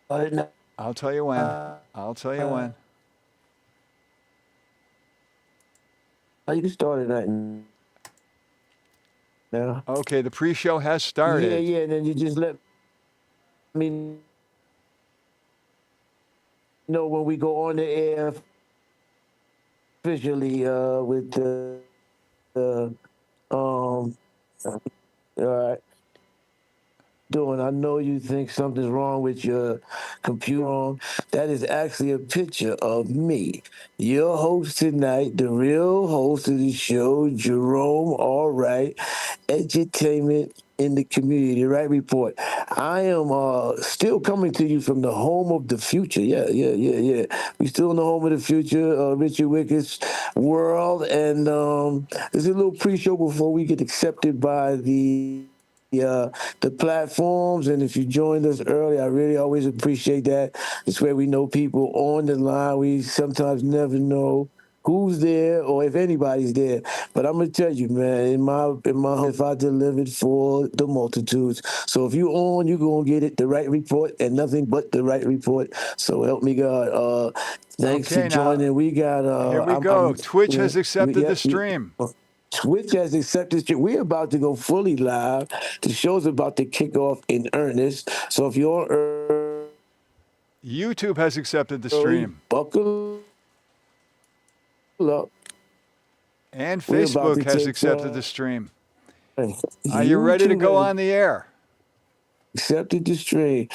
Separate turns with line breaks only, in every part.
No,
I'll tell you when. I'll tell you when.
you can start it right now.
Okay, the pre-show has
Yeah,
started.
yeah, and then you just let me know when we go on the air officially with the all right. Doing. I know you think something's wrong with your computer. That is actually a picture of me, your host tonight, the real host of the show, Jerome. All right, edutainment in the community, right report. I am still coming to you from the home of the future. Yeah, yeah, yeah, yeah. We still in the home of the future, Richard Wickett's world, and there's a little pre-show before we get accepted by the platforms. And if you joined us early, I really always appreciate that. It's where we know people on the line. We sometimes never know who's there or if anybody's there. But I'm gonna tell you, man, in my if I delivered for the multitudes. So if you on, you gonna get it the right report and nothing but the right report. So help me God. Thanks for
Okay, now
joining. We got
here we
I'm
go. Twitch
yeah,
has accepted
yeah,
the stream.
Twitch has accepted you. We're about to go fully live. The show's about to kick off in earnest. So if you're
YouTube has accepted the
early,
stream.
buckle up.
And
We're about
Facebook
to
has
take
accepted the stream. Are you ready to
YouTube
go
has
on the air?
accepted the stream.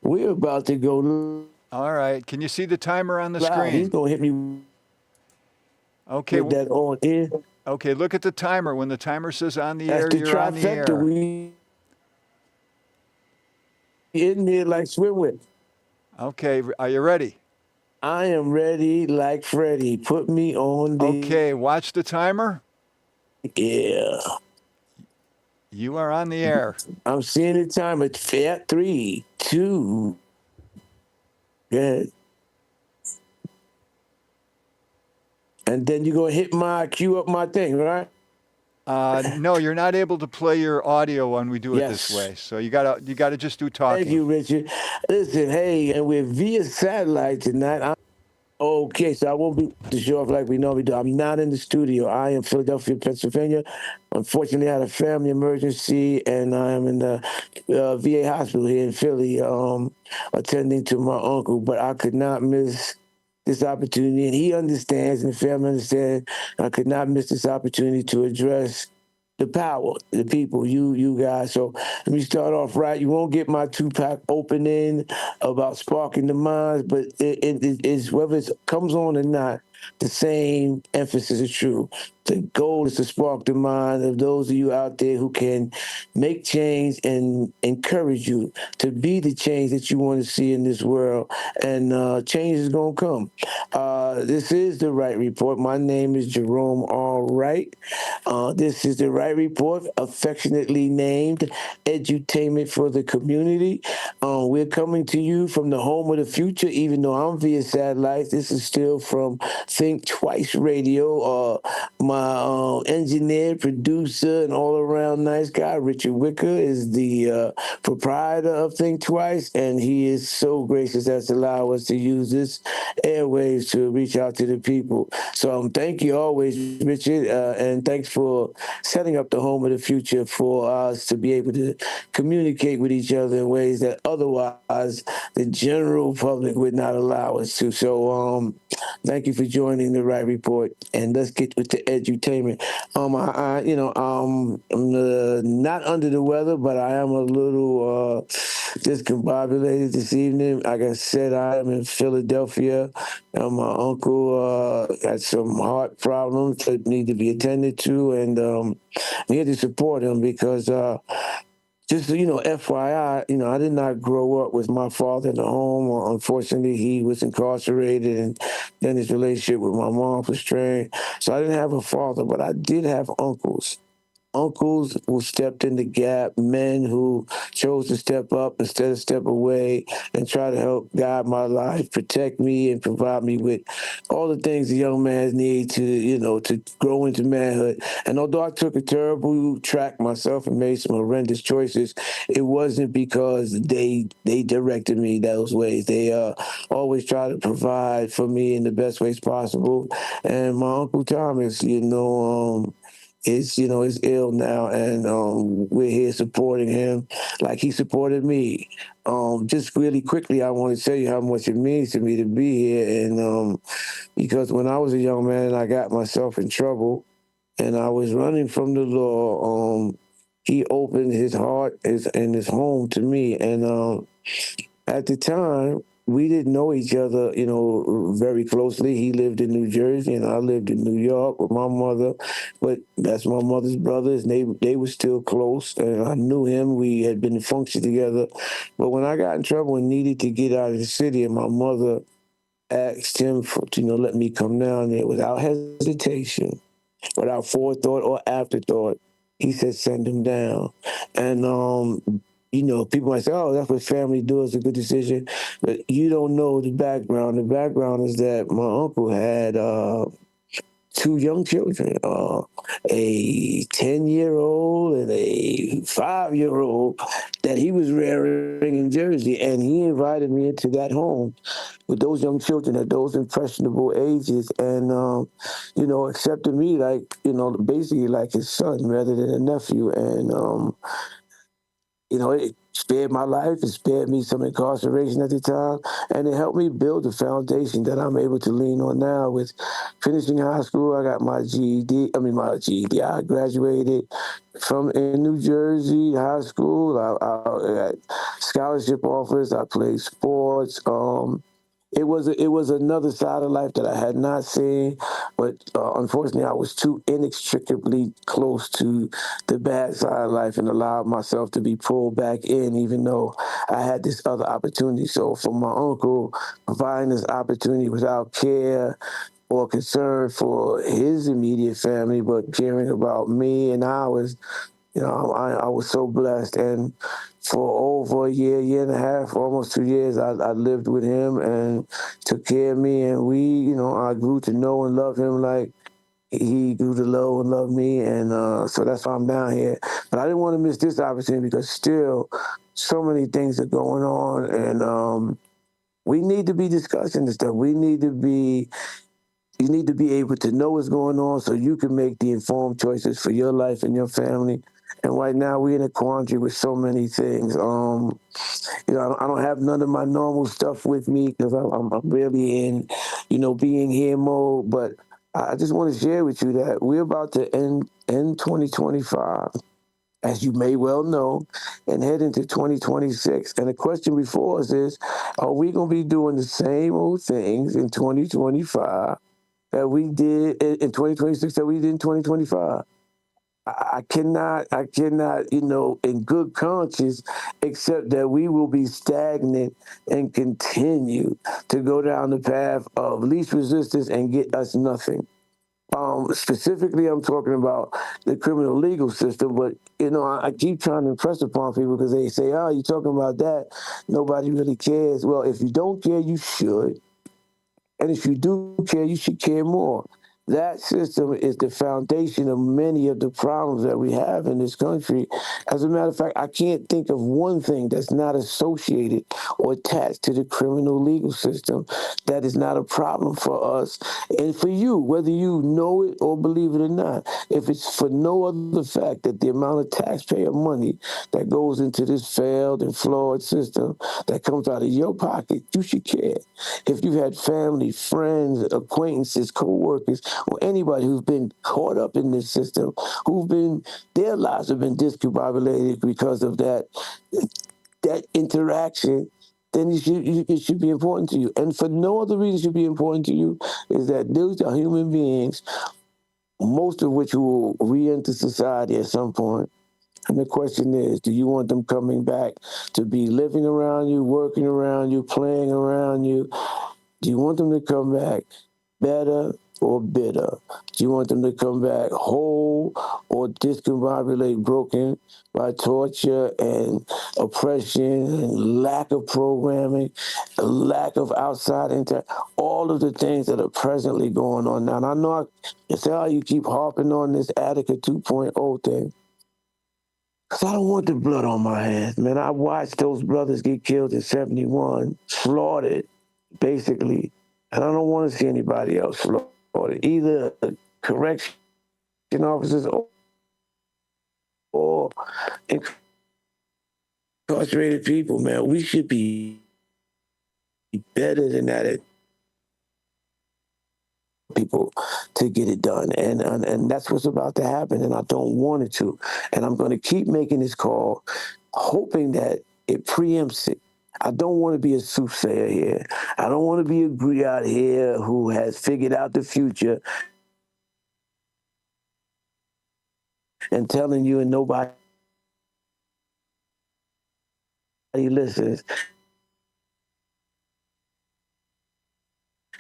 We're about to go
All right. Can you see the timer on the
live. He's
screen?
gonna hit me
Okay.
with that on air.
Okay, look at the timer. When the timer says on the
That's
air,
the
you're on the
trifecta.
air.
We in there like swim with.
Okay, are you ready?
I am ready like Freddie. Put me on the
Okay, watch the timer.
air.
You are on the air.
I'm seeing the time at 3, 2. Good. And then you're gonna hit my cue up my thing, right?
No, you're not able to play your audio when we do it this
Yes.
way. So you gotta just do
Thank
talking.
you, Richard. Listen, hey, and we're via satellite tonight. Okay, so I won't be to show off like we normally do. I'm not in the studio. I am Philadelphia, Pennsylvania. Unfortunately, I had a family emergency, and I am in the VA hospital here in Philly, attending to my uncle. But I could not miss this opportunity, and he understands, and the family understands. I could not miss this opportunity to address the power, the people, you guys. So let me start off right. You won't get my two-pack opening about sparking the minds, but it is whether it comes on or not, the same emphasis is true. The goal is to spark the mind of those of you out there who can make change and encourage you to be the change that you want to see in this world. And change is going to come. This is the Wright Report. My name is Jerome R. Wright. This is the Wright Report, affectionately named Edutainment for the Community. We're coming to you from the home of the future, even though I'm via satellite. This is still from Think Twice Radio. My engineer, producer, and all around nice guy, Richard Wicker, is the proprietor of Think Twice, and he is so gracious as to allow us to use this airwaves to reach out to the people. So thank you always, Richard, and thanks for setting up the home of the future for us to be able to communicate with each other in ways that otherwise the general public would not allow us to. So thank you for joining the Right Report, and let's get with the edutainment. I'm not under the weather, but I am a little discombobulated this evening. Like I said, I am in Philadelphia. My uncle had some heart problems that need to be attended to, and I'm here to support him because just FYI, I did not grow up with my father in the home. Unfortunately, he was incarcerated, and then his relationship with my mom was strained. So I didn't have a father, but I did have uncles. uncles who stepped in the gap, men who chose to step up instead of step away and try to help guide my life, protect me, and provide me with all the things a young man needs to, to grow into manhood. And although I took a terrible track myself and made some horrendous choices, it wasn't because they directed me those ways. They always try to provide for me in the best ways possible. And my Uncle Thomas, is ill now, and we're here supporting him like he supported me. Just really quickly, I want to tell you how much it means to me to be here, and because when I was a young man, I got myself in trouble, and I was running from the law. He opened his heart and his home to me, and at the time, we didn't know each other, very closely. He lived in New Jersey, and I lived in New York with my mother. But that's my mother's brothers, and they were still close. And I knew him. We had been functioning together. But when I got in trouble and needed to get out of the city, and my mother asked him to let me come down there without hesitation, without forethought or afterthought, he said, send him down. And people might say, "Oh, that's what family do. It's a good decision," but you don't know the background. The background is that my uncle had two young children, a 10-year-old and a 5-year-old that he was rearing in Jersey, and he invited me into that home with those young children at those impressionable ages, and accepted me like basically like his son rather than a nephew, and it spared my life. It spared me some incarceration at the time, and it helped me build a foundation that I'm able to lean on now. With finishing high school, I got my GED. My GED. I graduated from in New Jersey high school. I got scholarship offers. I played sports. It was another side of life that I had not seen, but unfortunately, I was too inextricably close to the bad side of life and allowed myself to be pulled back in, even though I had this other opportunity. So, for my uncle providing this opportunity without care or concern for his immediate family, but caring about me and ours, I was so blessed. And for over a year and a half, almost 2 years, I lived with him and took care of me. And I grew to know and love him like he grew to know and love me. And so that's why I'm down here. But I didn't want to miss this opportunity because still so many things are going on. And we need to be discussing this stuff. You need to be able to know what's going on so you can make the informed choices for your life and your family. And right now we're in a quandary with so many things. I don't have none of my normal stuff with me because I'm really in, being here mode. But I just want to share with you that we're about to end 2025, as you may well know, and head into 2026. And the question before us is, are we going to be doing the same old things in 2025 that we did in 2026 that we did in 2025? I cannot, in good conscience, accept that we will be stagnant and continue to go down the path of least resistance and get us nothing. Specifically, I'm talking about the criminal legal system, but I keep trying to impress upon people because they say, "Oh, you're talking about that. Nobody really cares." Well, if you don't care, you should. And if you do care, you should care more. That system is the foundation of many of the problems that we have in this country. As a matter of fact, I can't think of one thing that's not associated or attached to the criminal legal system that is not a problem for us and for you, whether you know it or believe it or not. If it's for no other fact that the amount of taxpayer money that goes into this failed and flawed system that comes out of your pocket, you should care. If you had family, friends, acquaintances, co-workers, or anybody who's been caught up in this system, their lives have been discombobulated because of that interaction, then it should be important to you. And for no other reason it should be important to you is that those are human beings, most of which will re-enter society at some point. And the question is, do you want them coming back to be living around you, working around you, playing around you? Do you want them to come back better, or bitter? Do you want them to come back whole or discombobulated, broken by torture and oppression and lack of programming, lack of outside all of the things that are presently going on now? And I know it's how you keep harping on this Attica 2.0 thing. Because I don't want the blood on my hands, man. I watched those brothers get killed in 71, slaughtered, basically. And I don't want to see anybody else slaughtered, either correction officers or incarcerated people, man. We should be better than that. People to get it done, and that's what's about to happen, and I don't want it to, and I'm going to keep making this call, hoping that it preempts it. I don't want to be a soothsayer here. I don't want to be a griot here who has figured out the future and telling you and nobody listens,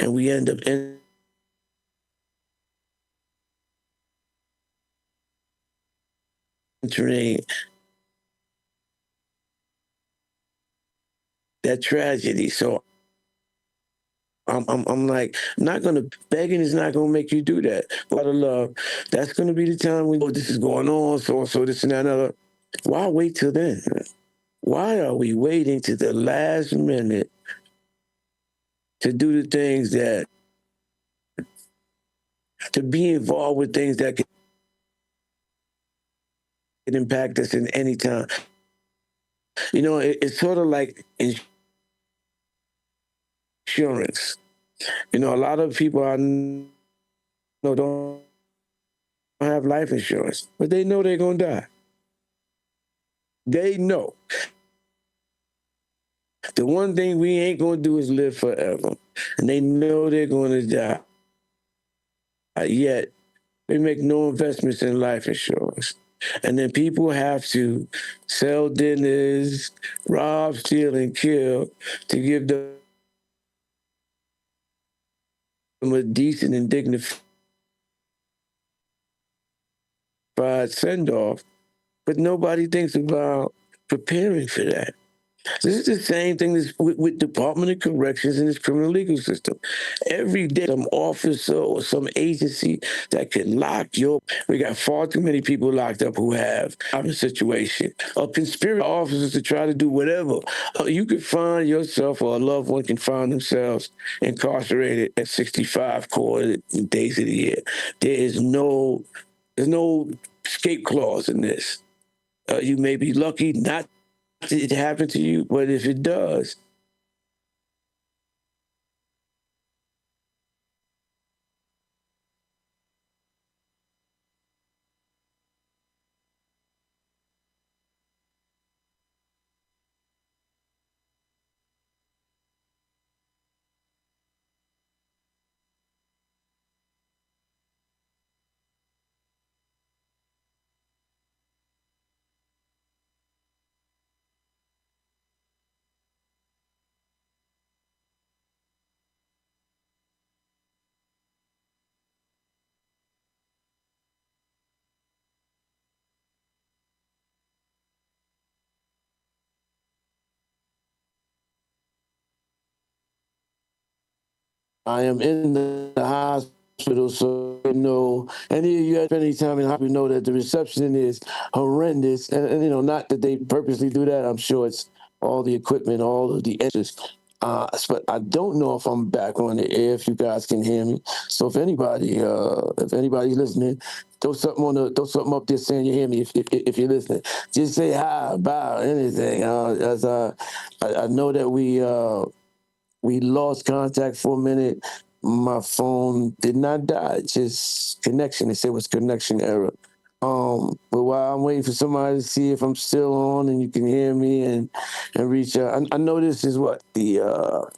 and we end up entering that tragedy. So I'm like, not gonna, begging is not gonna make you do that. But out of love, that's gonna be the time we know this is going on, so this and that and other. Why wait till then? Why are we waiting to the last minute to do the things that, to be involved with things that can impact us in any time? You know, it's sort of like insurance. You know, a lot of people I know don't have life insurance, but they know they're gonna die. They know. The one thing we ain't gonna do is live forever. And they know they're gonna die. Yet they make no investments in life insurance. And then people have to sell dinners, rob, steal, and kill to give them a decent and dignified send-off. But nobody thinks about preparing for that. This is the same thing with Department of Corrections and its criminal legal system. Every day, some officer or some agency that can lock your... We got far too many people locked up who have a situation. Or conspiracy officers to try to do whatever. You could find yourself or a loved one can find themselves incarcerated at 65 core days of the year. There's no escape clause in this. You may be lucky not it happened to you, but if it does, I am in the hospital, so you know, any of you have any time in the hospital know that the reception is horrendous. And you know, not that they purposely do that. I'm sure it's all the equipment, all of the interest. But I don't know if I'm back on the air, if you guys can hear me. So if anybody's listening, throw something up there saying you hear me if you're listening. Just say hi, bye, anything. As I know that we lost contact for a minute. My phone did not die, just connection. They said it was connection error. But while I'm waiting for somebody to see if I'm still on and you can hear me and reach out, I know this is what we got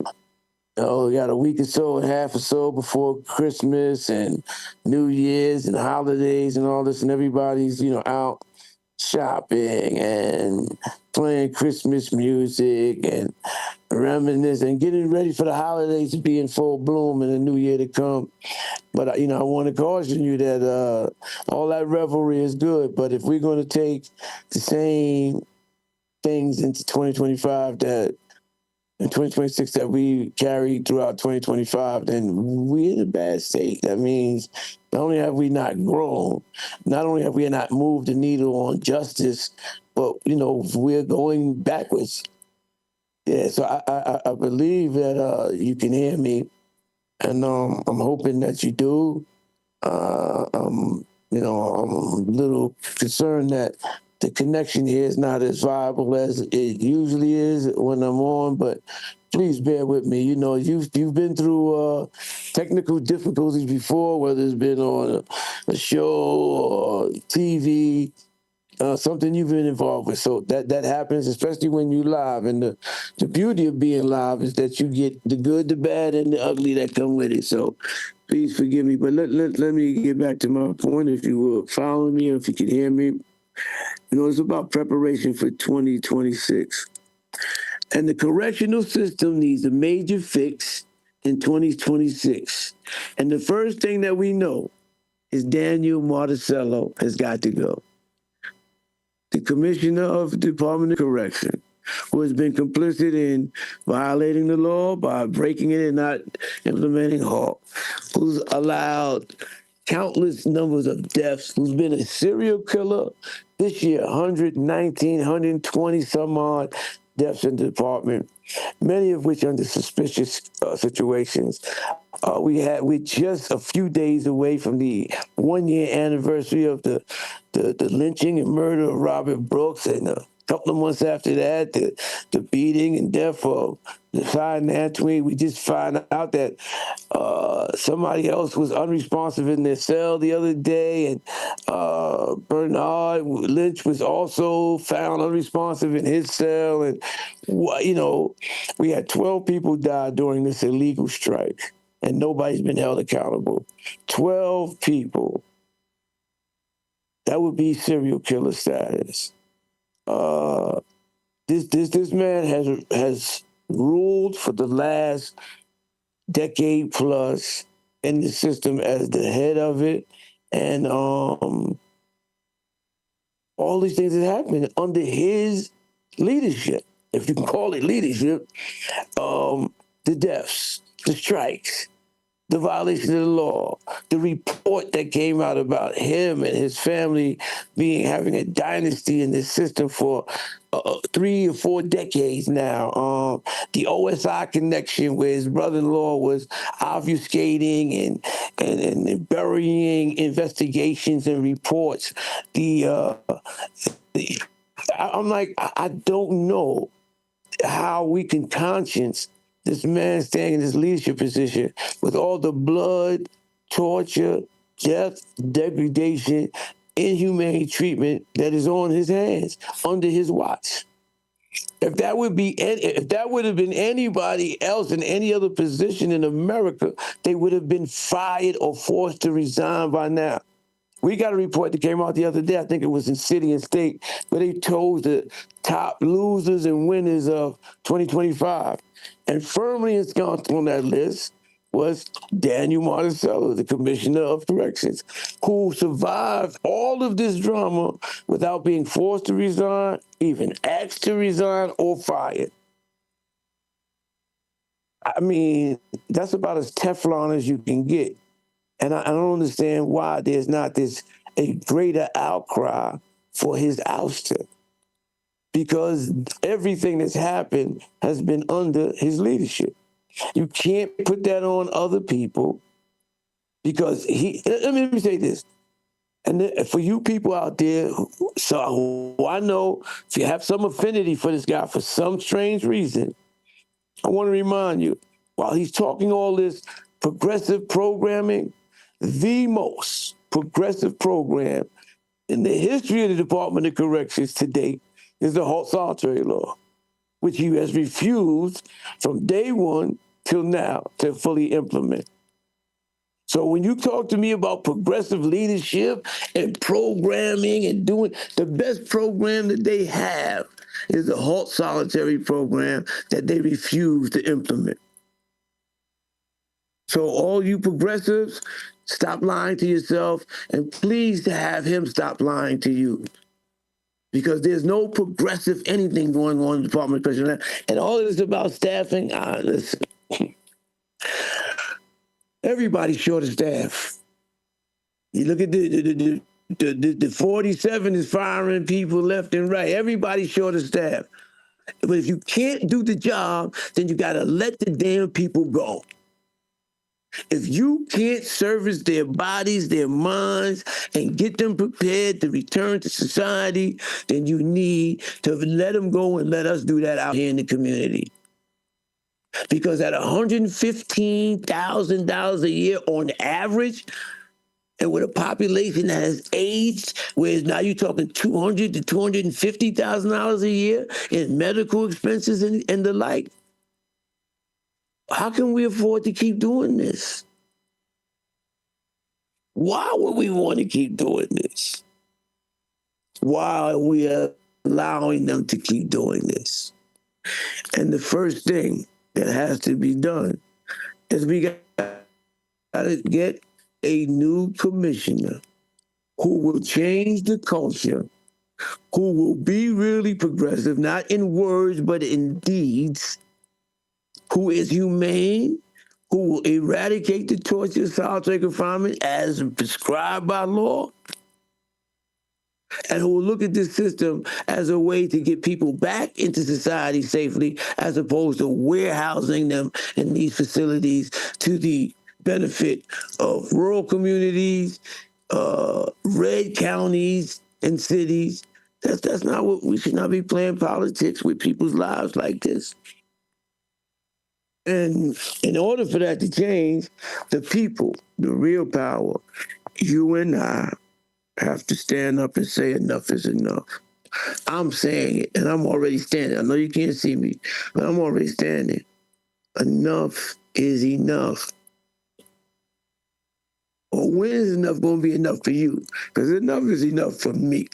a week or so, a half or so before Christmas and New Year's and holidays and all this, and everybody's out shopping and playing Christmas music and reminisce and getting ready for the holidays to be in full bloom and the new year to come. But, I want to caution you that all that revelry is good. But if we're going to take the same things into 2025 that in 2026 that we carried throughout 2025, then we're in a bad state. That means not only have we not grown, not only have we not moved the needle on justice, but, we're going backwards. Yeah, so I believe that you can hear me, and I'm hoping that you do. I'm a little concerned that the connection here is not as viable as it usually is when I'm on, but please bear with me. You've been through technical difficulties before, whether it's been on a show or TV. Something you've been involved with. So that happens, especially when you live. And the beauty of being live is that you get the good, the bad, and the ugly that come with it. So please forgive me. But let me get back to my point, if you will follow me, or if you can hear me. It's about preparation for 2026. And the correctional system needs a major fix in 2026. And the first thing that we know is Daniel Marticello has got to go. The commissioner of the Department of Correction, who has been complicit in violating the law by breaking it and not implementing HALT, who's allowed countless numbers of deaths, who's been a serial killer this year, 119, 120 some odd deaths in the department, many of which under suspicious situations. We're just a few days away from the 1-year anniversary of the lynching and murder of Robert Brooks, and a couple of months after that, the beating and death of Josiah Antwi. We just find out that somebody else was unresponsive in their cell the other day, and Bernard Lynch was also found unresponsive in his cell. And we had 12 people die during this illegal strike, and nobody's been held accountable. 12 people. That would be serial killer status. This man has ruled for the last decade plus in the system as the head of it, and all these things that happened under his leadership, if you can call it leadership. The deaths, the strikes, the violation of the law, the report that came out about him and his family having a dynasty in this system for 3 or 4 decades now. The OSI connection, where his brother-in-law was obfuscating and burying investigations and reports. I'm like, I don't know how we can conscience this man staying in this leadership position with all the blood, torture, death, degradation, inhumane treatment that is on his hands under his watch. If that would have been anybody else in any other position in America, they would have been fired or forced to resign by now. We got a report that came out the other day, I think it was in City and State, where they told the top losers and winners of 2025. And firmly ensconced on that list was Daniel Marticello, the Commissioner of Corrections, who survived all of this drama without being forced to resign, even asked to resign, or fired. I mean, that's about as Teflon as you can get. And I don't understand why there's not a greater outcry for his ouster, because everything that's happened has been under his leadership. You can't put that on other people, because let me say this. And for you people out there, who I know, if you have some affinity for this guy for some strange reason, I want to remind you, while he's talking all this progressive programming, the most progressive program in the history of the Department of Corrections to date is the halt solitary law, which he has refused from day one till now to fully implement. So when you talk to me about progressive leadership and programming and doing, the best program that they have is the halt solitary program that they refuse to implement. So all you progressives, stop lying to yourself, and please have him stop lying to you. Because there's no progressive anything going on in the Department of Corrections. And all of this about staffing, listen, everybody's short of staff. You look at the 47 is firing people left and right. Everybody's short of staff. But if you can't do the job, then you got to let the damn people go. If you can't service their bodies, their minds, and get them prepared to return to society, then you need to let them go and let us do that out here in the community. Because at $115,000 a year on average, and with a population that has aged, whereas now you're talking $200,000 to $250,000 a year in medical expenses and the like, how can we afford to keep doing this? Why would we want to keep doing this? Why are we allowing them to keep doing this? And the first thing that has to be done is we got to get a new commissioner who will change the culture, who will be really progressive, not in words, but in deeds, who is humane, who will eradicate the torture of solitary confinement as prescribed by law, and who will look at this system as a way to get people back into society safely, as opposed to warehousing them in these facilities to the benefit of rural communities, red counties and cities. That's not what we should not be playing politics with people's lives like this. And in order for that to change, the people, the real power, you and I have to stand up and say enough is enough. I'm saying it, and I'm already standing. I know you can't see me, but I'm already standing. Enough is enough. Or when is enough going to be enough for you? Because enough is enough for me.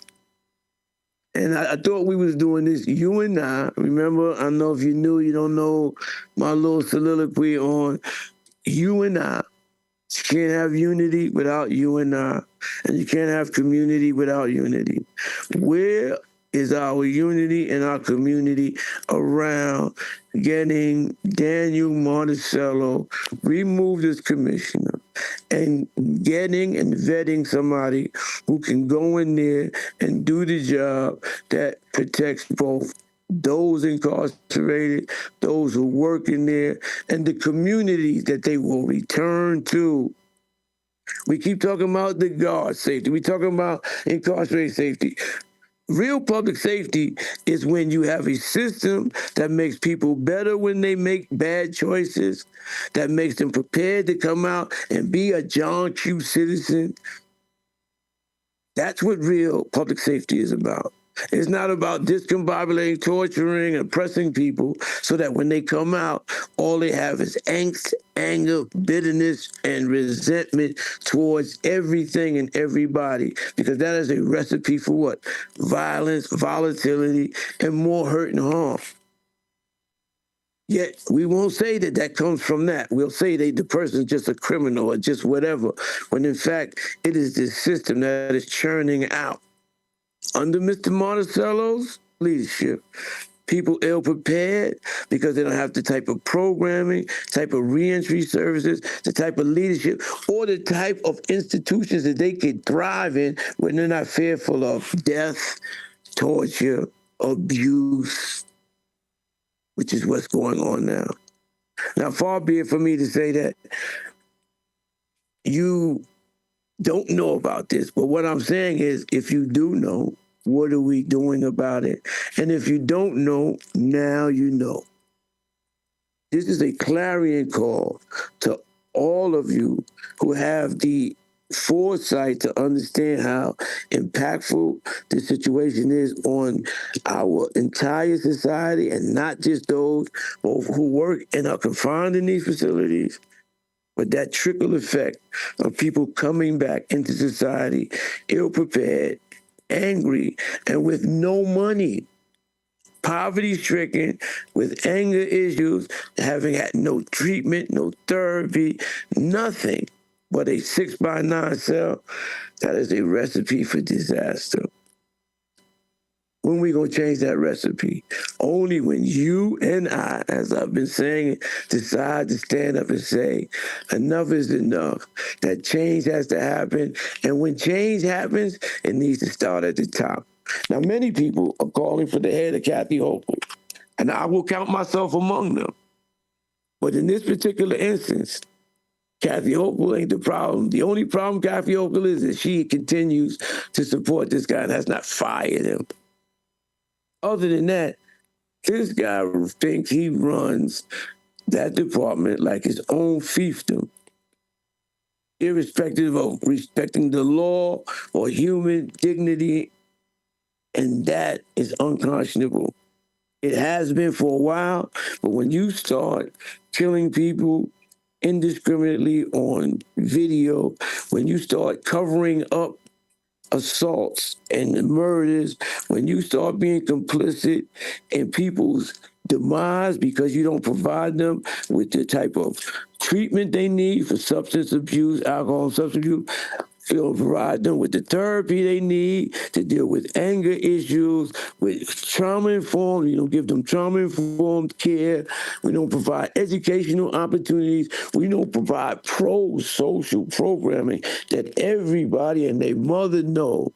And I thought we was doing this, you and I. Remember, I don't know if you knew, you don't know my little soliloquy on you and I. You can't have unity without you and I. And you can't have community without unity. Where is our unity and our community around getting Daniel Monticello removed as commissioner and getting and vetting somebody who can go in there and do the job that protects both those incarcerated, those who work in there, and the communities that they will return to. We keep talking about the guard safety. We talking about incarcerated safety. Real public safety is when you have a system that makes people better when they make bad choices, that makes them prepared to come out and be a John Q. citizen. That's what real public safety is about. It's not about discombobulating, torturing, and oppressing people so that when they come out, all they have is angst, anger, bitterness, and resentment towards everything and everybody. Because that is a recipe for what? Violence, volatility, and more hurt and harm. Yet we won't say that that comes from that. We'll say the person's just a criminal or just whatever, when in fact, it is this system that is churning out. Under Mr. Monticello's leadership, people ill-prepared because they don't have the type of programming, type of reentry services, the type of leadership, or the type of institutions that they could thrive in when they're not fearful of death, torture, abuse, which is what's going on now. Now, far be it for me to say that you don't know about this, but what I'm saying is, if you do know, what are we doing about it? And if you don't know, now you know. This is a clarion call to all of you who have the foresight to understand how impactful the situation is on our entire society, and not just those who work and are confined in these facilities. But that trickle effect of people coming back into society ill-prepared, angry, and with no money, poverty-stricken, with anger issues, having had no treatment, no therapy, nothing but a 6x9 cell, that is a recipe for disaster. When we gonna change that recipe? Only when you and I, as I've been saying, decide to stand up and say, enough is enough. That change has to happen. And when change happens, it needs to start at the top. Now, many people are calling for the head of Kathy Hochul, and I will count myself among them. But in this particular instance, Kathy Hochul ain't the problem. The only problem Kathy Hochul is that she continues to support this guy and has not fired him. Other than that, this guy thinks he runs that department like his own fiefdom, irrespective of respecting the law or human dignity, and that is unconscionable. It has been for a while, but when you start killing people indiscriminately on video, when you start covering up assaults and murders, when you start being complicit in people's demise because you don't provide them with the type of treatment they need for substance abuse, alcohol and substance abuse, you don't provide them with the therapy they need to deal with anger issues, with trauma-informed, you don't give them trauma-informed care, we don't provide educational opportunities, we don't provide pro-social programming that everybody and their mother know.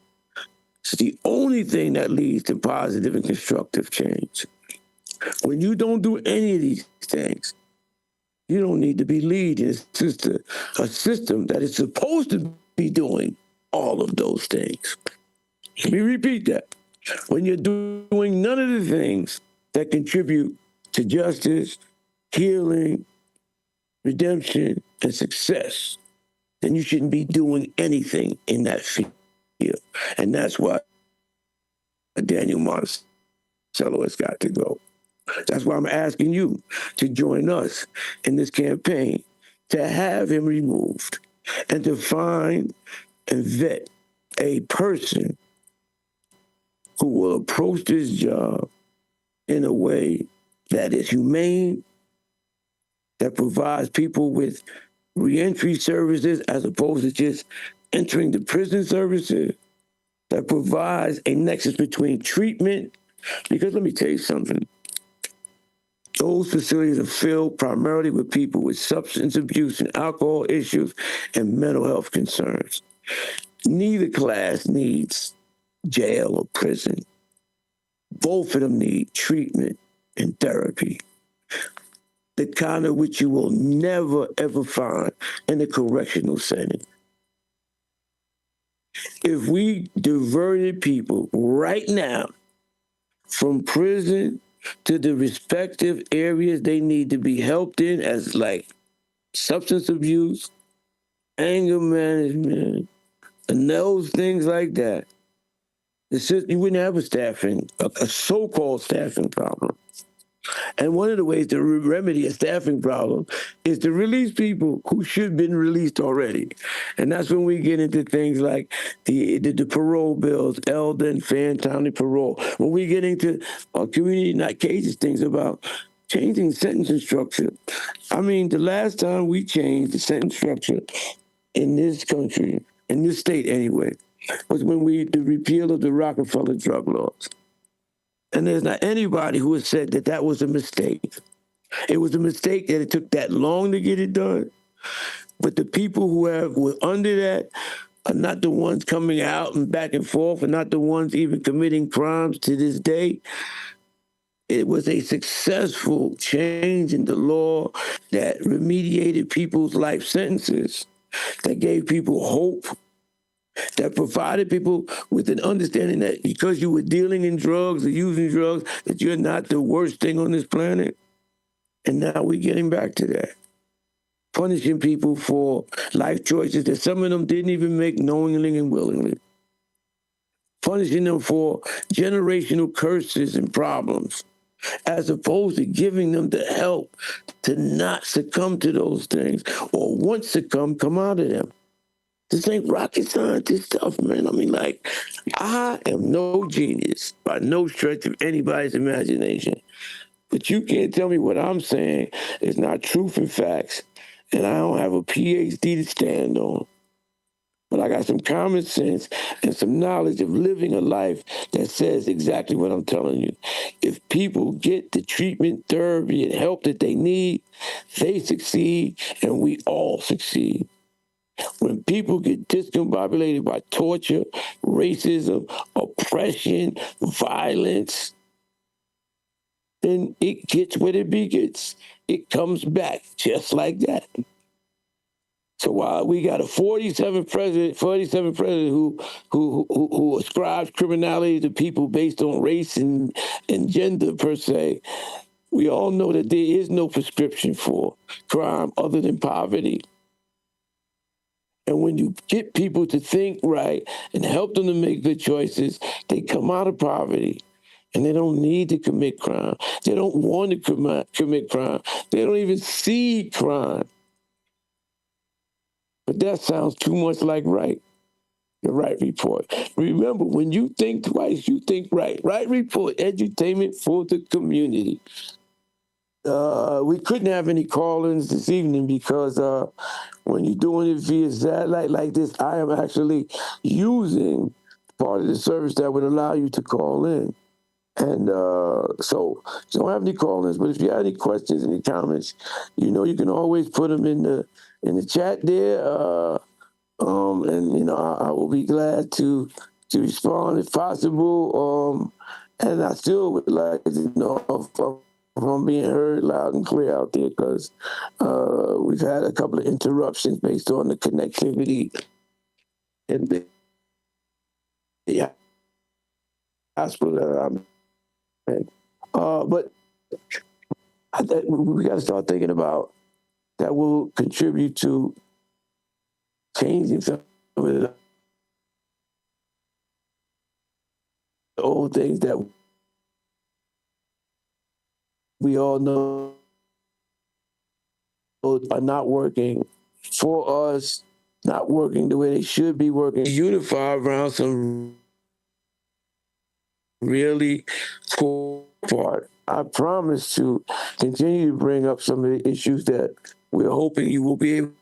It's the only thing that leads to positive and constructive change. When you don't do any of these things, you don't need to be leading a system that is supposed to be doing all of those things. Let me repeat that. When you're doing none of the things that contribute to justice, healing, redemption, and success, then you shouldn't be doing anything in that field. And that's why Daniel Monticello has got to go. That's why I'm asking you to join us in this campaign to have him removed and to find and vet a person who will approach this job in a way that is humane, that provides people with reentry services as opposed to just entering the prison services, that provides a nexus between treatment. Because let me tell you something. Those facilities are filled primarily with people with substance abuse and alcohol issues and mental health concerns. Neither class needs jail or prison. Both of them need treatment and therapy, the kind of which you will never, ever find in a correctional setting. If we diverted people right now from prison to the respective areas they need to be helped in, as like substance abuse, anger management, and those things like that, you wouldn't have a so-called staffing problem. And one of the ways to remedy a staffing problem is to release people who should have been released already. And that's when we get into things like the parole bills, elder and family parole. When we get into community, not cases, things about changing sentencing structure. I mean, the last time we changed the sentence structure in this country, in this state anyway, was when the repeal of the Rockefeller drug laws. And there's not anybody who has said that that was a mistake. It was a mistake that it took that long to get it done. But the people who were under that are not the ones coming out and back and forth, and not the ones even committing crimes to this day. It was a successful change in the law that remediated people's life sentences, that gave people hope, that provided people with an understanding that because you were dealing in drugs or using drugs, that you're not the worst thing on this planet. And now we're getting back to that. Punishing people for life choices that some of them didn't even make knowingly and willingly. Punishing them for generational curses and problems. as opposed to giving them the help to not succumb to those things, or once succumb, come out of them. This ain't rocket scientist stuff, man. I mean, like, I am no genius by no stretch of anybody's imagination. But you can't tell me what I'm saying is not truth and facts. And I don't have a PhD to stand on. But I got some common sense and some knowledge of living a life that says exactly what I'm telling you. If people get the treatment, therapy, and help that they need, they succeed, and we all succeed. When people get discombobulated by torture, racism, oppression, violence, then it gets what it begets. It comes back just like that. So while we got a 47 president who ascribes criminality to people based on race and gender per se, we all know that there is no prescription for crime other than poverty. And when you get people to think right and help them to make good choices, they come out of poverty. And they don't need to commit crime. They don't want to commit crime. They don't even see crime. But that sounds too much like Wright, the Wright Report. Remember, when you think twice, you think right. Wright Report, edutainment for the community. We couldn't have any call-ins this evening because when you're doing it via satellite like this, I am actually using part of the service that would allow you to call in. And so you don't have any call-ins, but if you have any questions, any comments, you can always put them in the chat there. And I will be glad to respond if possible. And I still would like to know if I'm being heard loud and clear out there, because we've had a couple of interruptions based on the connectivity and the hospital that I'm in. But we got to start thinking about that will contribute to changing some of the old things that we all know are not working for us, not working the way they should be working. Unify around some really core part. I promise to continue to bring up some of the issues that we're hoping you will be able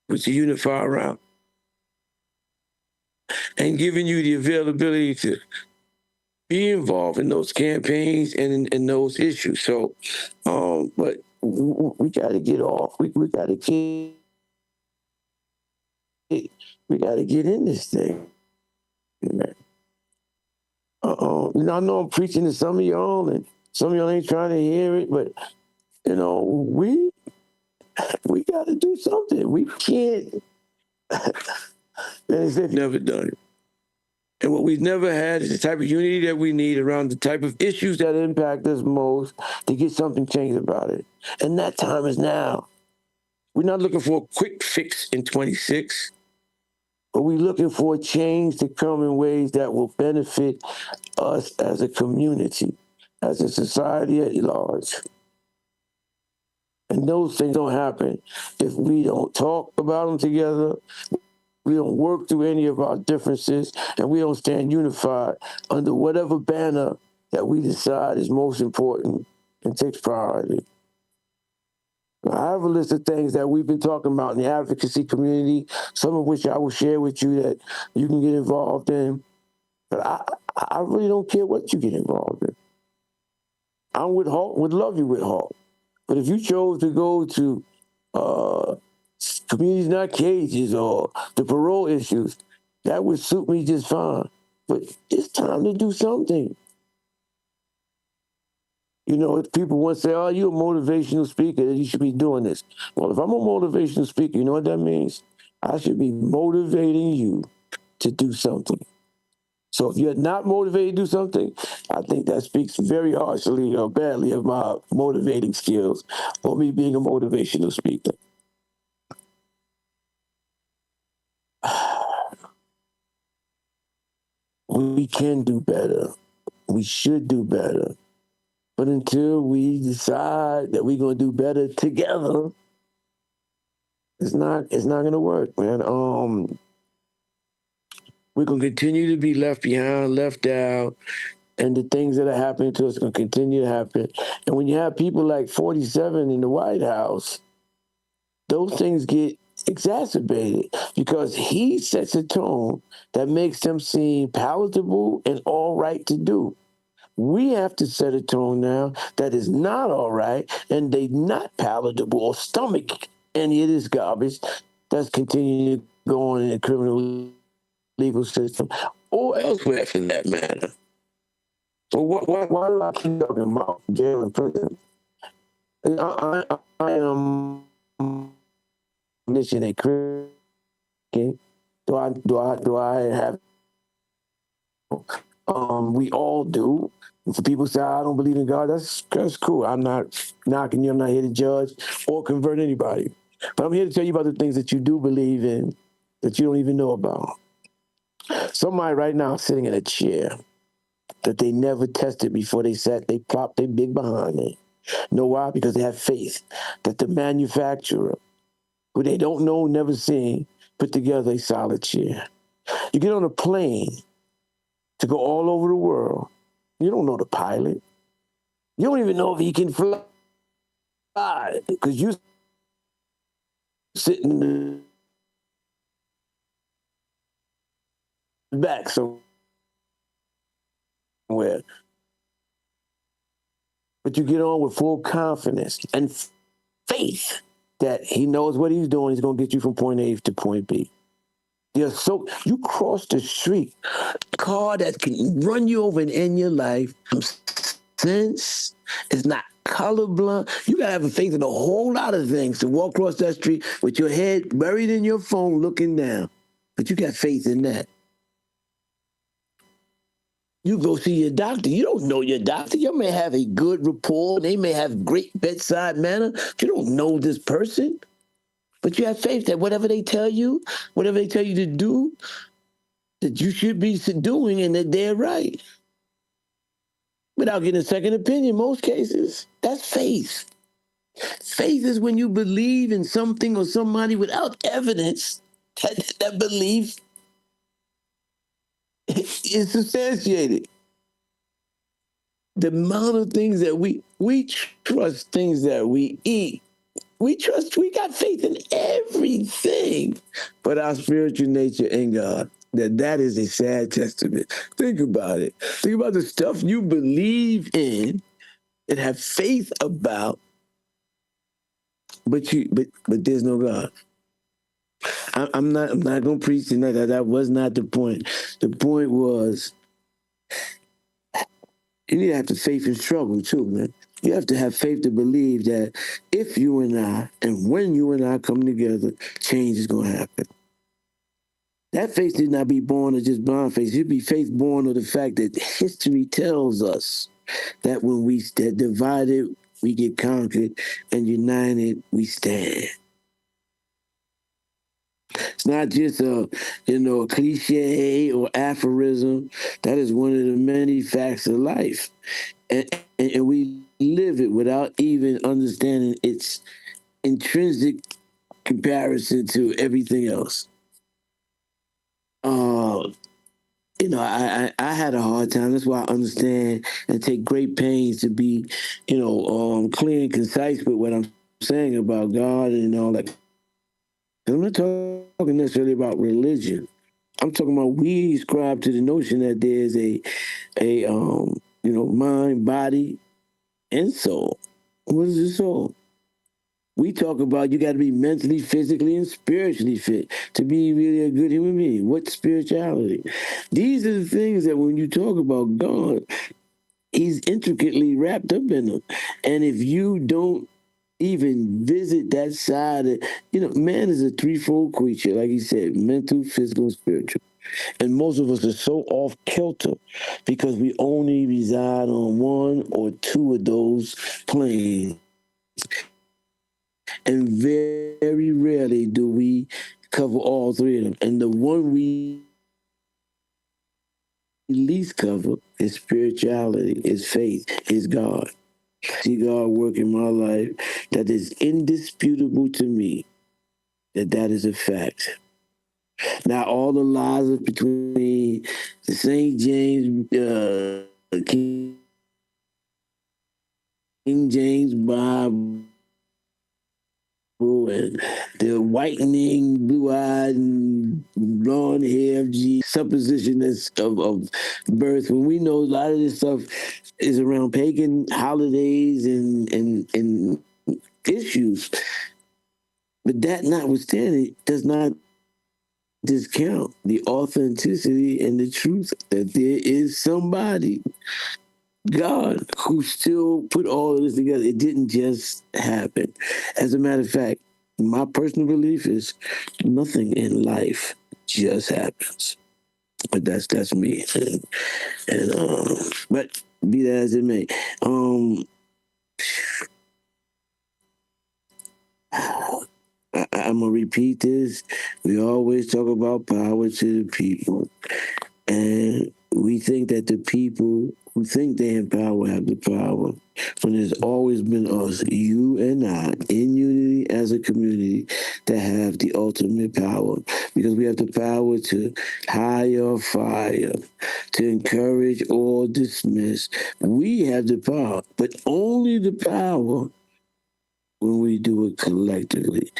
to unify around, and giving you the availability to be involved in those campaigns and in those issues. So, but we got to get off. We got to get in this thing. I know I'm preaching to some of y'all, and some of y'all ain't trying to hear it, but we got to do something. We can't. As if never done it. And what we've never had is the type of unity that we need around the type of issues that impact us most to get something changed about it. And that time is now. We're not looking for a quick fix in 26, but we're looking for a change to come in ways that will benefit us as a community, as a society at large. And those things don't happen if we don't talk about them together, we don't work through any of our differences, and we don't stand unified under whatever banner that we decide is most important and takes priority. I have a list of things that we've been talking about in the advocacy community, some of which I will share with you that you can get involved in. But I really don't care what you get involved in. I'm with Halt, would love you with Halt. But if you chose to go to Communities Not Cages or the parole issues, that would suit me just fine. But it's time to do something. If people once say, oh, you're a motivational speaker, you should be doing this. Well, if I'm a motivational speaker, you know what that means? I should be motivating you to do something. So if you're not motivated to do something, I think that speaks very harshly or badly of my motivating skills or me being a motivational speaker. We can do better. We should do better. But until we decide that we're going to do better together, it's not going to work, man. We're going to continue to be left behind, left out, and the things that are happening to us are going to continue to happen. And when you have people like 47 in the White House, those things get exacerbated because he sets a tone that makes them seem palatable and all right to do. We have to set a tone now that is not all right and they not palatable or stomach any of this garbage that's continuing to go on in the criminal legal system or elsewhere for that matter. So why do I keep talking about jail and prison? I am mission a Christian. Do I have we all do. And for people say I don't believe in God, that's cool. I'm not knocking you. I'm not here to judge or convert anybody. But I'm here to tell you about the things that you do believe in that you don't even know about. Somebody right now sitting in a chair that they never tested before they plopped their big behind it. Know why? Because they have faith that the manufacturer, who they don't know, never seen, put together a solid chair. You get on a plane to go all over the world. You don't know the pilot. You don't even know if he can fly because you sitting in the back somewhere. But you get on with full confidence and faith that he knows what he's doing. He's going to get you from point A to point B. You cross the street, car that can run you over and end your life. Sense is not colorblind. You gotta have a faith in a whole lot of things to walk across that street with your head buried in your phone, looking down. But you got faith in that. You go see your doctor. You don't know your doctor. You may have a good rapport. They may have great bedside manner. You don't know this person. But you have faith that whatever they tell you to do, that you should be doing and that they're right. Without getting a second opinion, most cases. That's faith. Faith is when you believe in something or somebody without evidence that belief is substantiated. The amount of things that we trust, things that we eat, we got faith in everything but our spiritual nature in God. That is a sad testament. Think about it. Think about the stuff you believe in and have faith about, but there's no God. I'm not gonna preach tonight. That was not the point. The point was you need to have the faith in struggle too, man. You have to have faith to believe that if you and I, and when you and I come together, change is gonna happen. That faith did not be born of just blind faith. It'd be faith born of the fact that history tells us that when we divided, we get conquered, and united, we stand. It's not just a cliche or aphorism. That is one of the many facts of life, and we live it without even understanding its intrinsic comparison to everything else. I had a hard time. That's why I understand and take great pains to be, clear and concise with what I'm saying about God and all that. I'm not talking necessarily about religion. I'm talking about we ascribe to the notion that there's a mind, body, and soul. What is the soul? We talk about you got to be mentally, physically, and spiritually fit to be really a good human being. What's spirituality? These are the things that when you talk about God, he's intricately wrapped up in them. And if you don't even visit that side of, man is a threefold creature, like he said, mental, physical, and spiritual. And most of us are so off kilter because we only reside on one or two of those planes. And very rarely do we cover all three of them. And the one we least cover is spirituality, is faith, is God. See God work in my life that is indisputable to me, that is a fact. Now, all the lies of between the St. James, King James Bible, and the whitening, blue-eyed, and blonde hair of supposition that's of birth. When we know a lot of this stuff is around pagan holidays and issues, but that notwithstanding, does not discount the authenticity and the truth that there is somebody, God, who still put all of this together. It didn't just happen. As a matter of fact, my personal belief is nothing in life just happens. But that's me. But be that as it may, I'm gonna repeat this. We always talk about power to the people. And we think that the people who think they have power have the power. When there's always been us, you and I, in unity as a community, that have the ultimate power. Because we have the power to hire or fire, to encourage or dismiss. We have the power, but only the power when we do it collectively.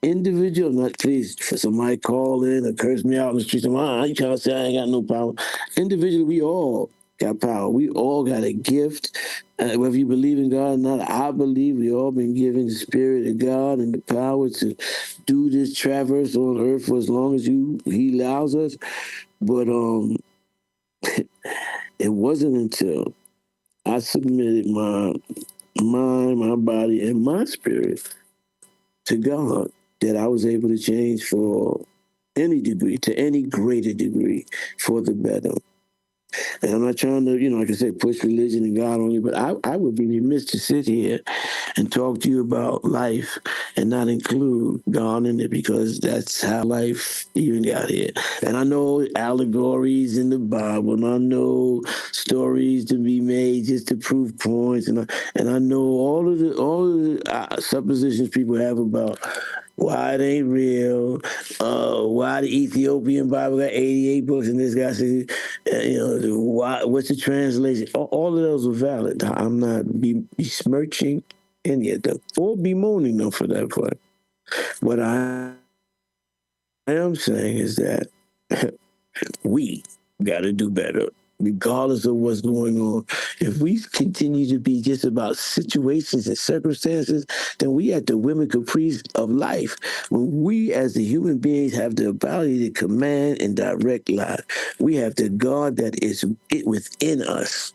Individual, not please for somebody call in or curse me out in the street. You trying to say I ain't got no power? Individually, we all got power. We all got a gift. Whether you believe in God or not, I believe we all been given the spirit of God and the power to do this traverse on earth for as long as He allows us. But it wasn't until I submitted my mind, my body, and my spirit to God that I was able to change for any degree, to any greater degree, for the better. And I'm not trying to, like I said, push religion and God on you, but I would be remiss to sit here and talk to you about life and not include God in it, because that's how life even got here. And I know allegories in the Bible, and I know stories to be made just to prove points, and I know all of the suppositions people have about why it ain't real, why the Ethiopian Bible got 88 books, and this guy says, what's the translation? All of those are valid. I'm not besmirching any of them or bemoaning them for that part. What I am saying is that we got to do better. Regardless of what's going on, if we continue to be just about situations and circumstances, then we at the whim and caprice of life. When we as the human beings have the ability to command and direct life, we have the God that is within us,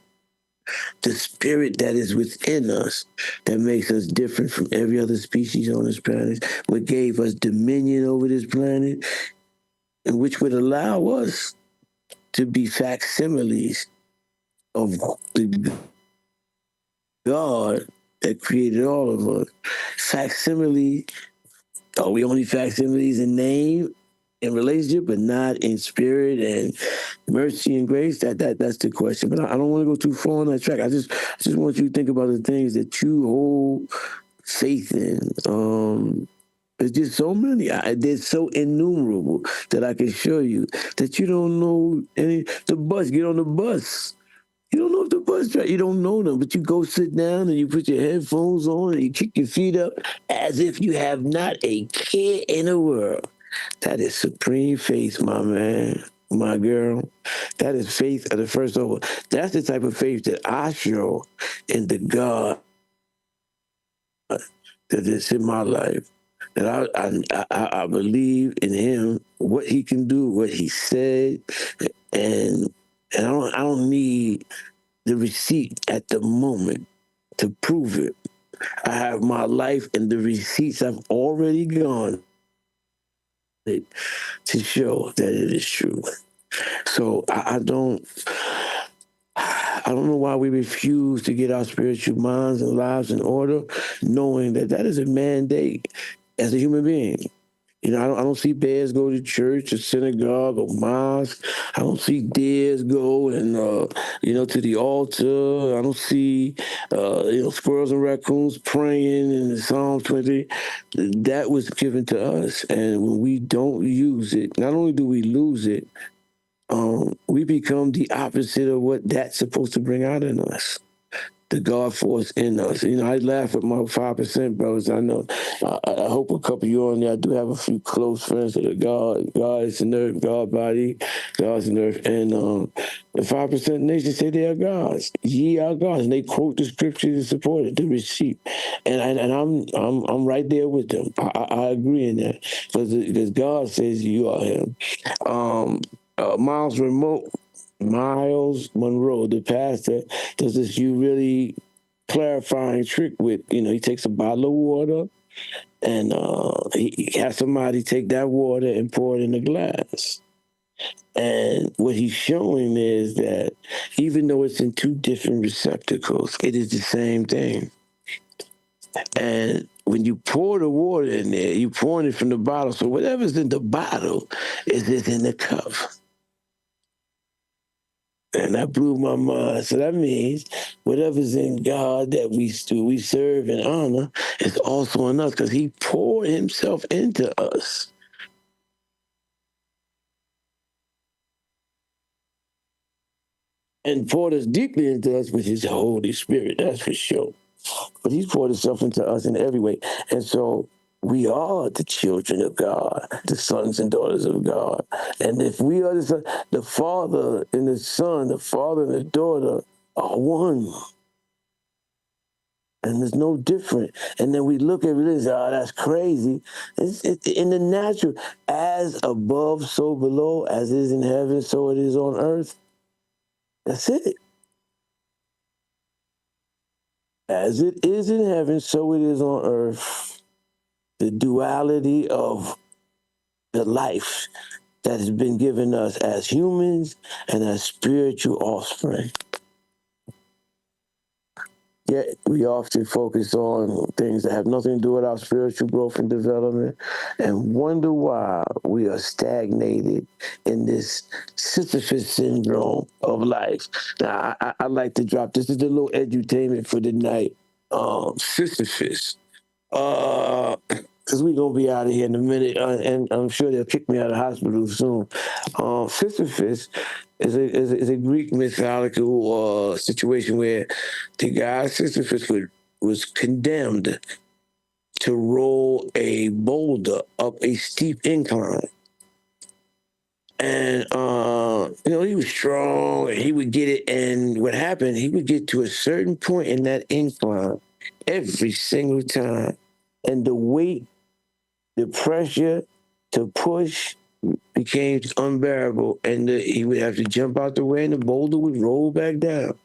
the spirit that is within us, that makes us different from every other species on this planet, what gave us dominion over this planet, and which would allow us to be facsimiles of the God that created all of us. Facsimile, are we only facsimiles in name, in relationship, but not in spirit and mercy and grace? That's the question. But I don't want to go too far on that track. I just want you to think about the things that you hold faith in. There's just so many. They're so innumerable that I can show you that you don't know any. The bus, get on the bus. You don't know if the bus driver, you don't know them, but you go sit down and you put your headphones on and you kick your feet up as if you have not a care in the world. That is supreme faith, my man, my girl. That is faith of the first order. That's the type of faith that I show in the God that is in my life. That I believe in Him, what He can do, what He said, and I don't need the receipt at the moment to prove it. I have my life and the receipts I've already gone to show that it is true. So I don't know why we refuse to get our spiritual minds and lives in order, knowing that is a mandate as a human being. I don't see bears go to church or synagogue or mosque. I don't see deers go and to the altar. I don't see squirrels and raccoons praying in Psalm 20. That was given to us, and when we don't use it, not only do we lose it, we become the opposite of what that's supposed to bring out in us. The God force in us. I laugh at my 5% brothers. I know. I hope a couple of you on there. I do have a few close friends that are God. God is the earth. God body. God's the earth. And the 5% nation say they are gods. Ye are gods, and they quote the scripture to support it, the receipt. And I'm right there with them. I agree in that because God says you are Him. Miles Monroe, the pastor, does this you really clarifying trick with, he takes a bottle of water and he has somebody take that water and pour it in a glass. And what he's showing is that even though it's in two different receptacles, it is the same thing. And when you pour the water in there, you're pouring it from the bottle. So whatever's in the bottle is in the cup. And that blew my mind. So that means whatever's in God that we serve and honor is also in us because He poured Himself into us. And poured us deeply into us with His Holy Spirit, that's for sure. But He's poured Himself into us in every way. And so we are the children of God, the sons and daughters of God. And if we are the Father and the Son, the Father and the daughter are one. And it's no different. And then we look at it and say, oh, that's crazy. It's in the natural, as above, so below, as is in heaven, so it is on earth. That's it. As it is in heaven, so it is on earth. The duality of the life that has been given us as humans and as spiritual offspring. Yet we often focus on things that have nothing to do with our spiritual growth and development and wonder why we are stagnated in this Sisyphus syndrome of life. Now, I like to drop this. Is a little edutainment for the night. Sisyphus. Because we're going to be out of here in a minute, and I'm sure they'll kick me out of the hospital soon. Sisyphus is a Greek mythological situation where the guy Sisyphus was condemned to roll a boulder up a steep incline. And, he was strong and he would get it. And what happened, he would get to a certain point in that incline every single time. And the weight, the pressure to push became unbearable. And he would have to jump out the way and the boulder would roll back down.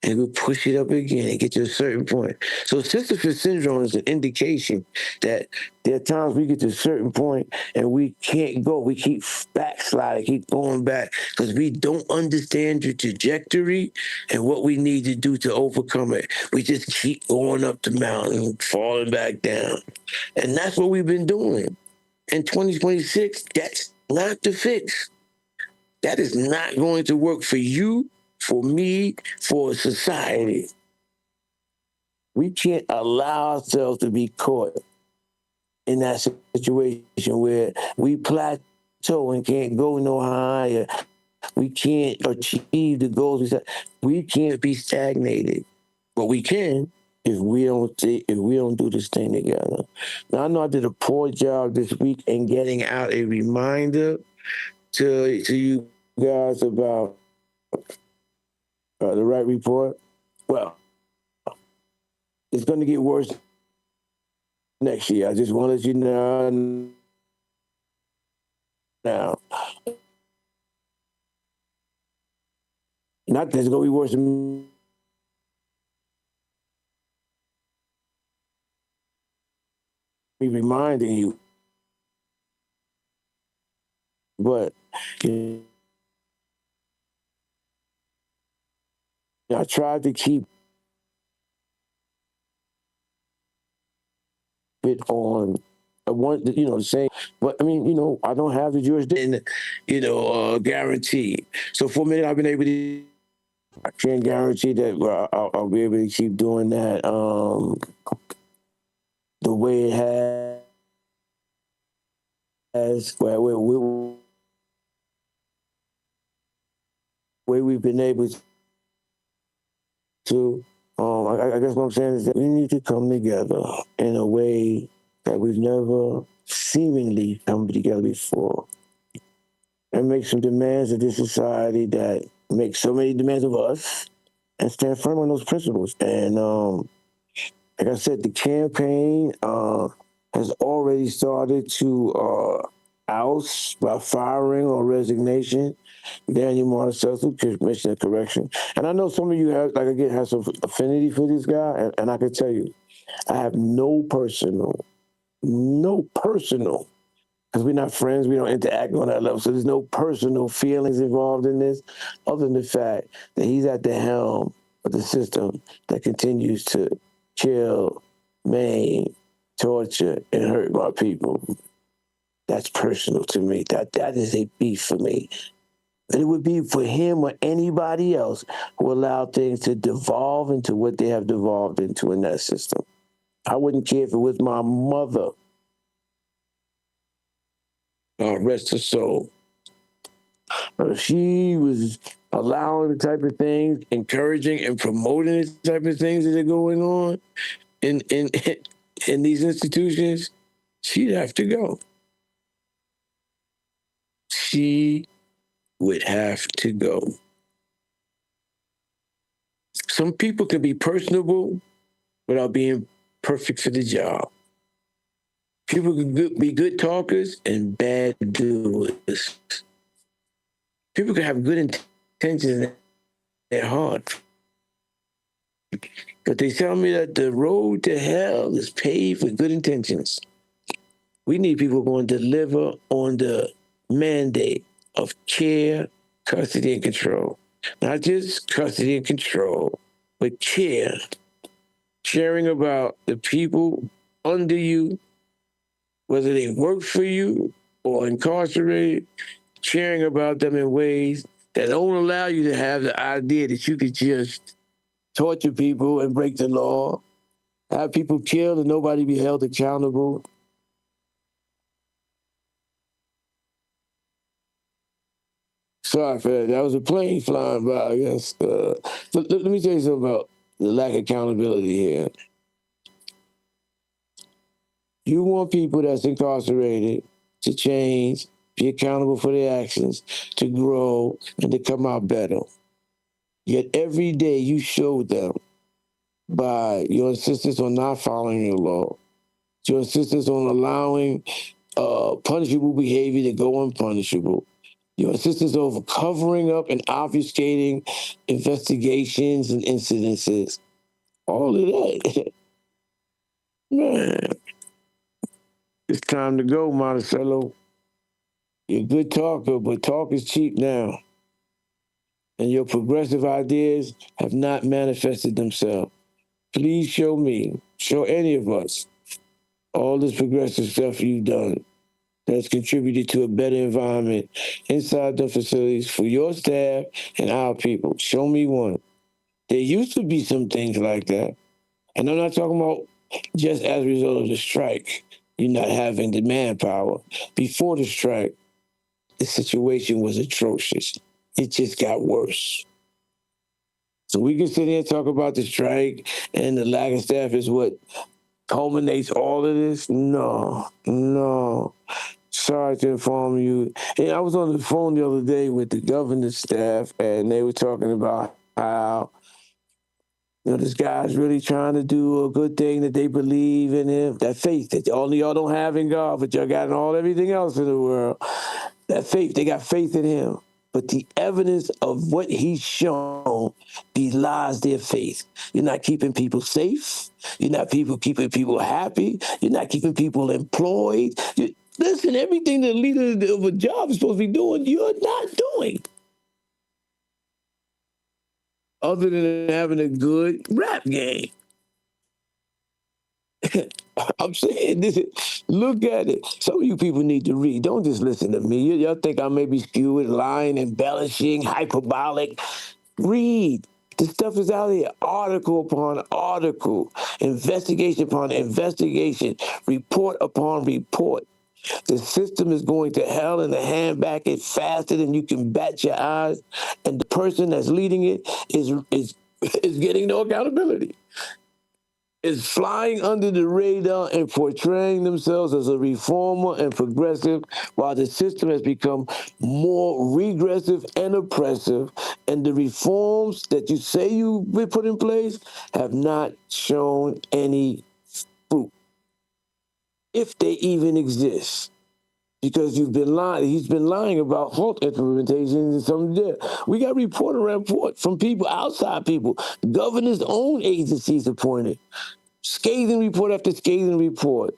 And we push it up again and get to a certain point. So Sisyphus syndrome is an indication that there are times we get to a certain point and we can't go. We keep backsliding, keep going back because we don't understand the trajectory and what we need to do to overcome it. We just keep going up the mountain, falling back down. And that's what we've been doing. In 2026, that's not the fix. That is not going to work for you, for me, for society. We can't allow ourselves to be caught in that situation where we plateau and can't go no higher. We can't achieve the goals we set. We can't be stagnated, but we can if we don't do this thing together. Now I know I did a poor job this week in getting out a reminder to you guys about the Wright report. Well, it's going to get worse next year. I just want to let you know now. Not that it's going to be worse than me reminding you, but I tried to keep it on want, the same. But I mean, I don't have the jurisdiction, guarantee. So for a minute, I've been able to. I can't guarantee that I'll be able to keep doing that the way it has, where we've been able to. I guess what I'm saying is that we need to come together in a way that we've never seemingly come together before, and make some demands of this society that make so many demands of us, and stand firm on those principles. And like I said, the campaign has already started to oust by firing or resignation Daniel Marticello, Commissioner of Correction. And I know some of you have some affinity for this guy, and I can tell you, I have no personal, because we're not friends, we don't interact on that level, so there's no personal feelings involved in this, other than the fact that he's at the helm of the system that continues to kill, maim, torture, and hurt my people. That's personal to me. That is a beef for me. And it would be for him or anybody else who allowed things to devolve into what they have devolved into in that system. I wouldn't care if it was my mother. Rest her soul. If she was allowing the type of things, encouraging and promoting the type of things that are going on in these institutions, she'd have to go. She would have to go. Some people can be personable without being perfect for the job. People can be good talkers and bad doers. People can have good intentions in their heart, but they tell me that the road to hell is paved with good intentions. We need people going to deliver on the mandate of care, custody, and control. Not just custody and control, but care. Caring about the people under you, whether they work for you or incarcerated, caring about them in ways that don't allow you to have the idea that you could just torture people and break the law, have people killed and nobody be held accountable. Sorry for that. That was a plane flying by, I guess. Let me tell you something about the lack of accountability here. You want people that's incarcerated to change, be accountable for their actions, to grow, and to come out better. Yet every day you show them by your insistence on not following the law, your insistence on allowing punishable behavior to go unpunishable, your insistence over covering up and obfuscating investigations and incidences, all of that. Man, it's time to go, Monticello. You're a good talker, but talk is cheap now. And your progressive ideas have not manifested themselves. Please show me, show any of us, all this progressive stuff you've done that's contributed to a better environment inside the facilities for your staff and our people. Show me one. There used to be some things like that. And I'm not talking about just as a result of the strike, you not having the manpower. Before the strike, the situation was atrocious. It just got worse. So we can sit here and talk about the strike and the lack of staff is what culminates all of this? No. Sorry to inform you. And I was on the phone the other day with the governor's staff, and they were talking about how this guy's really trying to do a good thing that they believe in him. That faith that all y'all don't have in God, but y'all got in everything else in the world. That faith, they got faith in him. But the evidence of what he's shown belies their faith. You're not keeping people safe. You're not keeping people happy. You're not keeping people employed. Listen, everything the leader of a job is supposed to be doing, you're not doing. Other than having a good rap game. I'm saying this. Look at it. Some of you people need to read. Don't just listen to me. Y'all think I may be skewed, lying, embellishing, hyperbolic. Read. The stuff is out here. Article upon article, investigation upon investigation, report upon report. The system is going to hell and the hand back is faster than you can bat your eyes. And the person that's leading it is getting no accountability. Is flying under the radar and portraying themselves as a reformer and progressive, while the system has become more regressive and oppressive, and the reforms that you say you put in place have not shown any fruit, if they even exist. Because you've been lying. He's been lying about halt implementations and some there. We got report from people, outside people, governor's own agencies appointed. Scathing report after scathing report,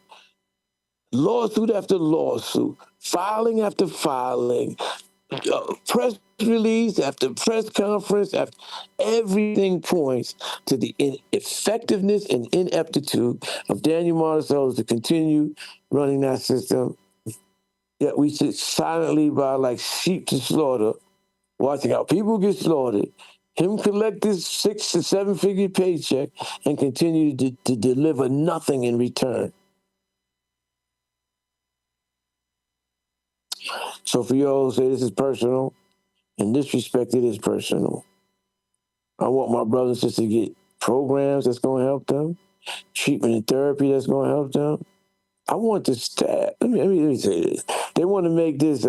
lawsuit after lawsuit, filing after filing, press release after press conference, after everything points to the ineffectiveness and ineptitude of Daniel Marcello to continue running that system. Yet we sit silently by like sheep to slaughter, watching how people get slaughtered, him collect his 6 to 7 figure paycheck and continue to deliver nothing in return. So for you all to say this is personal, in this respect, it is personal. I want my brothers and sisters to get programs that's going to help them, treatment and therapy that's going to help them. I want the staff. Let me say this. They want to make this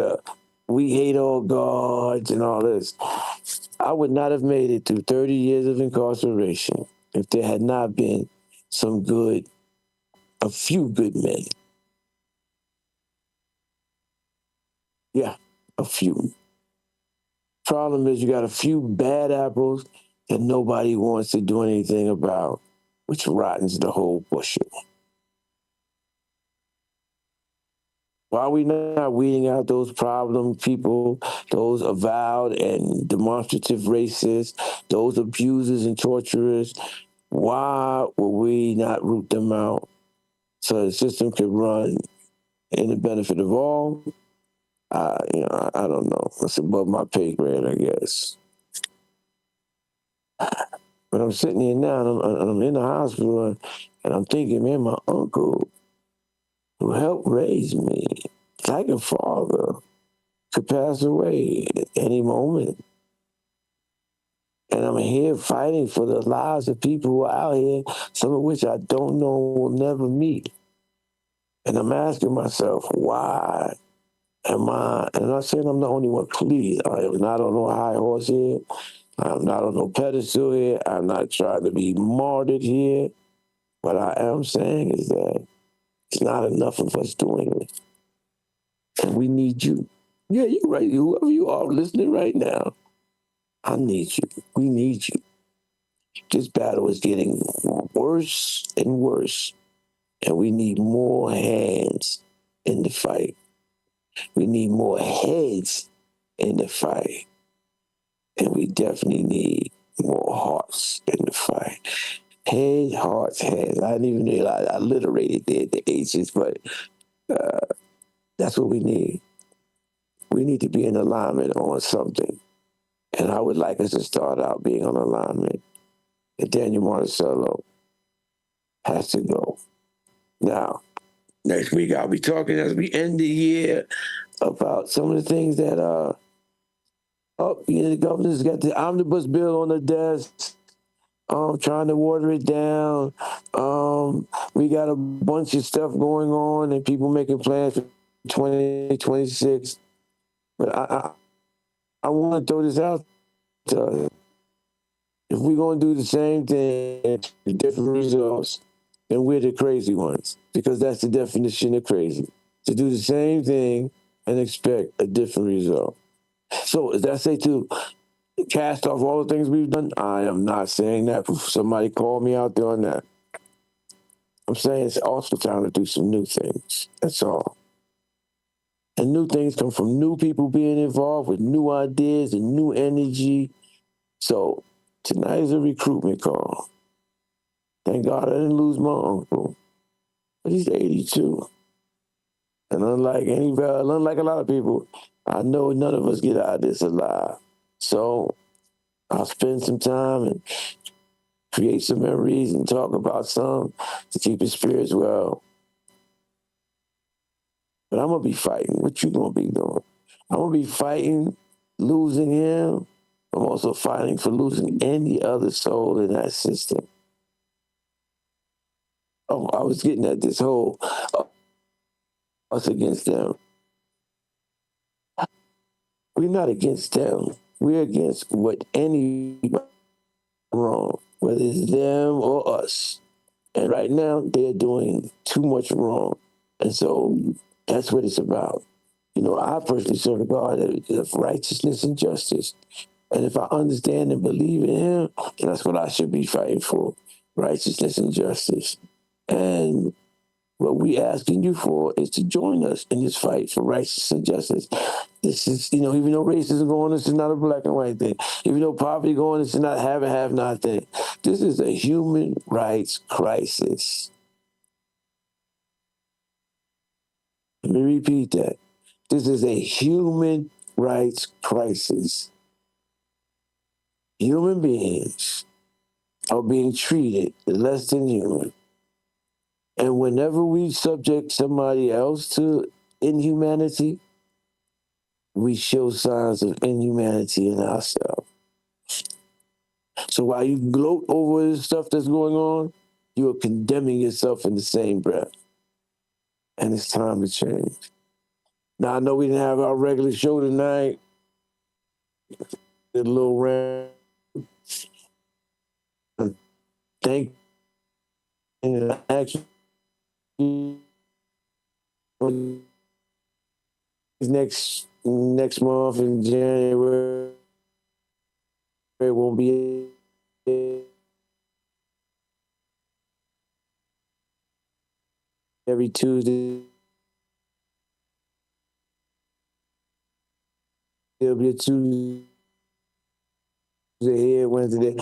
we hate all gods and all this. I would not have made it through 30 years of incarceration if there had not been a few good men. Yeah, a few. Problem is you got a few bad apples that nobody wants to do anything about, which rottens the whole bushel. Why are we not weeding out those problem people, those avowed and demonstrative racists, those abusers and torturers? Why will we not root them out so the system can run in the benefit of all? I don't know. It's above my pay grade, I guess. But I'm sitting here now, and I'm in the hospital, and I'm thinking, man, my uncle, who helped raise me like a father, could pass away at any moment. And I'm here fighting for the lives of people who are out here, some of which I don't know will never meet. And I'm asking myself, why am I, and I'm not saying I'm the only one, please, I am not on no high horse here. I'm not on no pedestal here. I'm not trying to be martyred here. What I am saying is that it's not enough of us doing it. And we need you. Yeah, you're right. Whoever you are listening right now, I need you. We need you. This battle is getting worse and worse. And we need more hands in the fight. We need more heads in the fight. And we definitely need more hearts in the fight. Head, hearts, hands. I didn't even realize I alliterated the H's, but that's what we need. We need to be in alignment on something. And I would like us to start out being on alignment. And Daniel Marcello has to go. Now, next week I'll be talking as we end the year about some of the things that the governor's got the omnibus bill on the desk. Trying to water it down. We got a bunch of stuff going on and people making plans for 2026. But I want to throw this out to us. If we're going to do the same thing, different results, then we're the crazy ones, because that's the definition of crazy. To do the same thing and expect a different result. So, as I say to cast off all the things we've done, I am not saying that. Somebody called me out there on that. I'm saying it's also time to do some new things. That's all. And new things come from new people being involved with new ideas and new energy. So tonight is a recruitment call. Thank God I didn't lose my uncle. He's 82. And unlike a lot of people, I know none of us get out of this alive. So I'll spend some time and create some memories and talk about some to keep his spirits well. But I'm going to be fighting. What you going to be doing? I'm going to be fighting losing him. I'm also fighting for losing any other soul in that system. Oh, I was getting at this whole us against them. We're not against them. We're against what anybody wrong, whether it's them or us. And right now, they're doing too much wrong. And so that's what it's about. You know, I personally serve a God of righteousness and justice. And if I understand and believe in him, then that's what I should be fighting for, righteousness and justice. And what we asking you for is to join us in this fight for righteousness and justice. This is, you know, even though racism going on, this is not a black and white thing. Even though poverty going on, this is not have and have not thing. This is a human rights crisis. Let me repeat that. This is a human rights crisis. Human beings are being treated less than human. And whenever we subject somebody else to inhumanity, we show signs of inhumanity in ourselves. So while you gloat over the stuff that's going on, you are condemning yourself in the same breath. And it's time to change. Now, I know we didn't have our regular show tonight. Did a little rant. Thank you. Actually, next month in January, it won't be every Tuesday. It'll be a Tuesday here, Wednesday.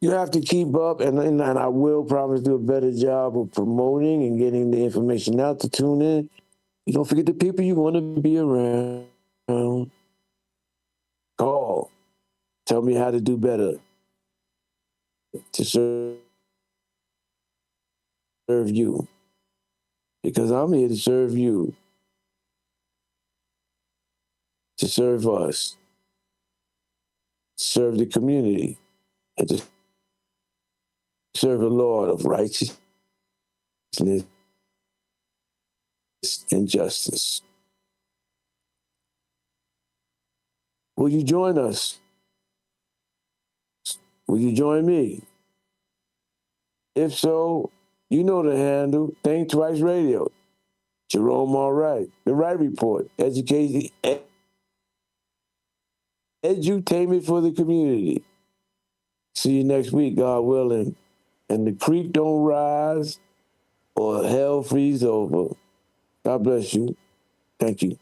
You have to keep up, and I will promise to do a better job of promoting and getting the information out to tune in. You don't forget the people you want to be around. Call. Tell me how to do better to serve you. Because I'm here to serve you, to serve us, serve the community, and to serve the Lord of righteousness and justice. Will you join us? Will you join me? If so, you know the handle. Think Twice Radio. Jerome Wright. The Wright Report. Education. Edutainment for the community. See you next week, God willing. And the creek don't rise or hell freeze over. God bless you. Thank you.